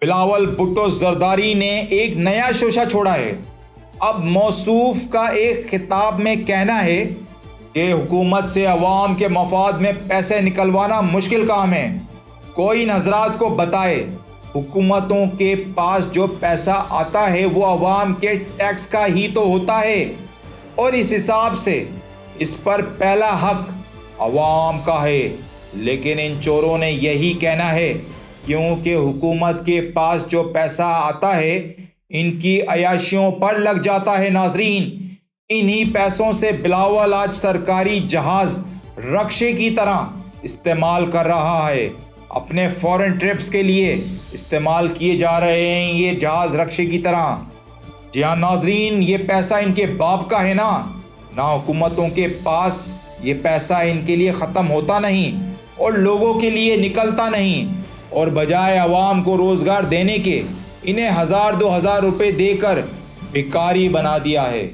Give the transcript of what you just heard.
بلاول بھٹو زرداری نے ایک نیا شوشہ چھوڑا ہے۔ اب موصوف کا ایک خطاب میں کہنا ہے کہ حکومت سے عوام کے مفاد میں پیسے نکلوانا مشکل کام ہے۔ کوئی ان حضرات کو بتائے حکومتوں کے پاس جو پیسہ آتا ہے وہ عوام کے ٹیکس کا ہی تو ہوتا ہے، اور اس حساب سے اس پر پہلا حق عوام کا ہے۔ لیکن ان چوروں نے یہی کہنا ہے کیونکہ حکومت کے پاس جو پیسہ آتا ہے ان کی عیاشیوں پر لگ جاتا ہے۔ ناظرین، انہی پیسوں سے بلاول آج سرکاری جہاز رکشے کی طرح استعمال کر رہا ہے۔ اپنے فورن ٹرپس کے لیے استعمال کیے جا رہے ہیں یہ جہاز رکشے کی طرح۔ جی ہاں ناظرین، یہ پیسہ ان کے باپ کا ہے نا حکومتوں کے پاس یہ پیسہ ان کے لیے ختم ہوتا نہیں اور لوگوں کے لیے نکلتا نہیں، اور بجائے عوام کو روزگار دینے کے انہیں 1000-2000 روپے دے کر بھکاری بنا دیا ہے۔